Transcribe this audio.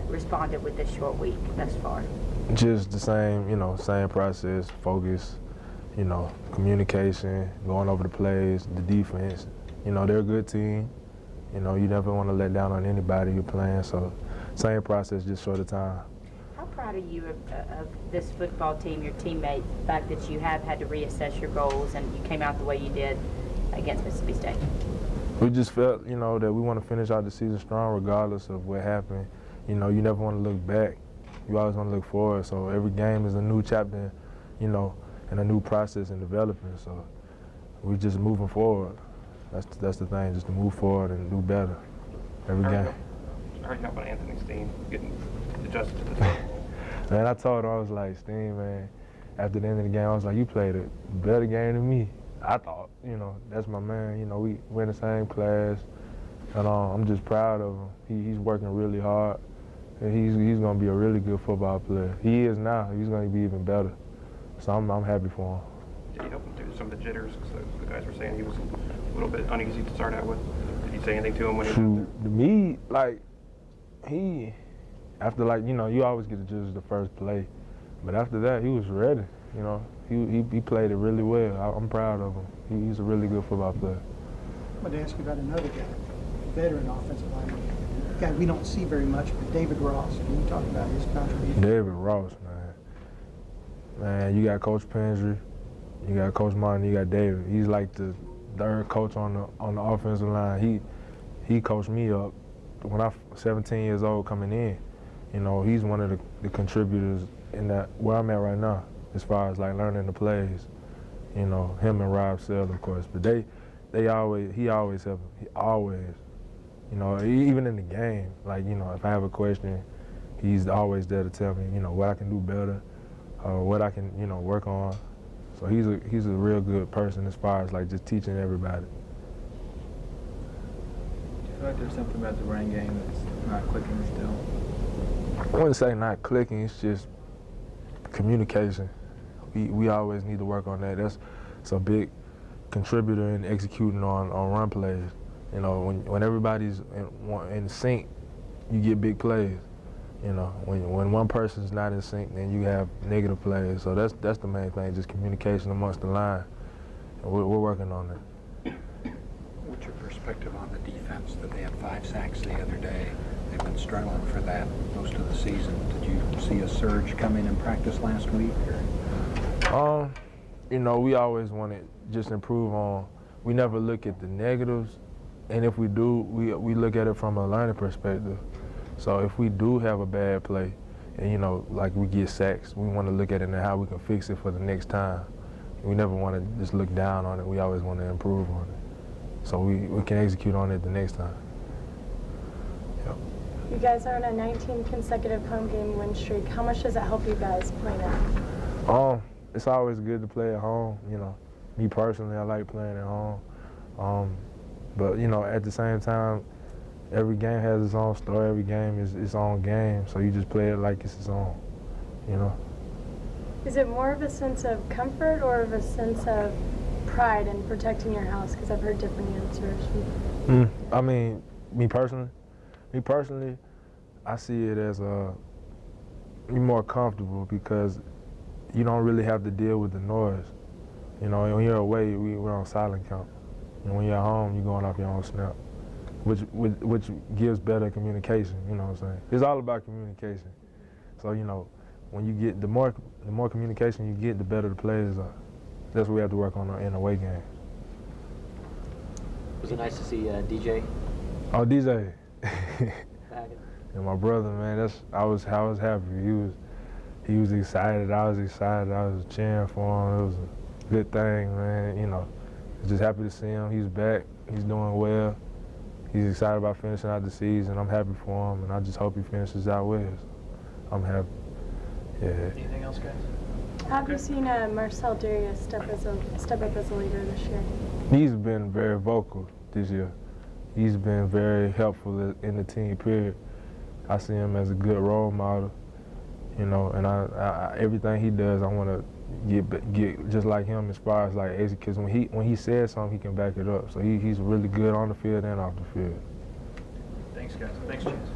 responded with this short week thus far? Just the same, same process, focus, communication, going over the plays, the defense. They're a good team. You never want to let down on anybody you're playing, so same process, just short of time. How proud are you of this football team, your teammates, the fact that you have had to reassess your goals and you came out the way you did against Mississippi State? We just felt, that we want to finish out the season strong regardless of what happened. You never want to look back. You always want to look forward. So every game is a new chapter, and a new process in developing. So we're just moving forward. That's the thing, just to move forward and do better every game. How are you helping Anthony Steen getting adjusted to the role? Man, I told him, I was like, Steen, man, after the end of the game, I was like, you played a better game than me. I thought, that's my man. We're in the same class, and I'm just proud of him. He's working really hard, and he's going to be a really good football player. He is now. He's going to be even better. So I'm happy for him. Did you help him through some of the jitters? Because the guys were saying he was a little bit uneasy to start out with. Did you say anything to him when he was there? To me, after you always get to judge the first play, but after that, he was ready. He played it really well. I'm proud of him. He's a really good football player. I wanted to ask you about another guy, veteran offensive lineman, a guy we don't see very much, but David Ross. Can you talk about his contribution? David Ross, man. Man, you got Coach Pendry, you got Coach Martin, you got David. He's like the third coach on the offensive line. He coached me up when I was 17 years old coming in. He's one of the contributors in that where I'm at right now, as far as like learning the plays. Him and Rob Sell, of course. But he always help him. He always. Even in the game, if I have a question, he's always there to tell me, what I can do better, or what I can, work on. So he's a real good person as far as like just teaching everybody. Do you feel like there's something about the running game that's not clicking still? I wouldn't say not clicking, it's just communication. We always need to work on that. That's a big contributor in executing on run plays. When everybody's in sync, you get big plays. When one person's not in sync, then you have negative plays. So that's the main thing, just communication amongst the line. And we're working on that. What's your perspective on the defense? That they had 5 sacks the other day. They've been struggling for that most of the season. Did you see a surge coming in practice last week? Or? We always want to just improve on. We never look at the negatives, and if we do, we look at it from a learning perspective. So if we do have a bad play, and like we get sacks, we want to look at it and how we can fix it for the next time. We never want to just look down on it. We always want to improve on it, so we can execute on it the next time. Yep. You guys are on a 19 consecutive home game win streak. How much does that help you guys play now? It's always good to play at home. Me personally, I like playing at home. But at the same time, every game has its own story. Every game is its own game. So you just play it like it's its own. Is it more of a sense of comfort or of a sense of pride in protecting your house? Because I've heard different answers. I mean, me personally, I see it as you're more comfortable because you don't really have to deal with the noise. When you're away, we're on silent count. And when you're at home, you're going off your own snap, which gives better communication, you know what I'm saying? It's all about communication. So, when you get, the more communication you get, the better the players are. That's what we have to work on in away games. Was it nice to see DJ? Oh, DJ. Back. And my brother, man, I was happy. He was excited. I was excited. I was cheering for him. It was a good thing, man. Just happy to see him. He's back. He's doing well. He's excited about finishing out the season. I'm happy for him, and I just hope he finishes out well. I'm happy. Yeah. Anything else, guys? How have you seen Marcel Darius step up as a leader this year? He's been very vocal this year. He's been very helpful in the team, period. I see him as a good role model, and I everything he does, I want to get just like him as far as like, because when he says something, he can back it up. So he's really good on the field and off the field. Thanks, guys. Thanks, Chance.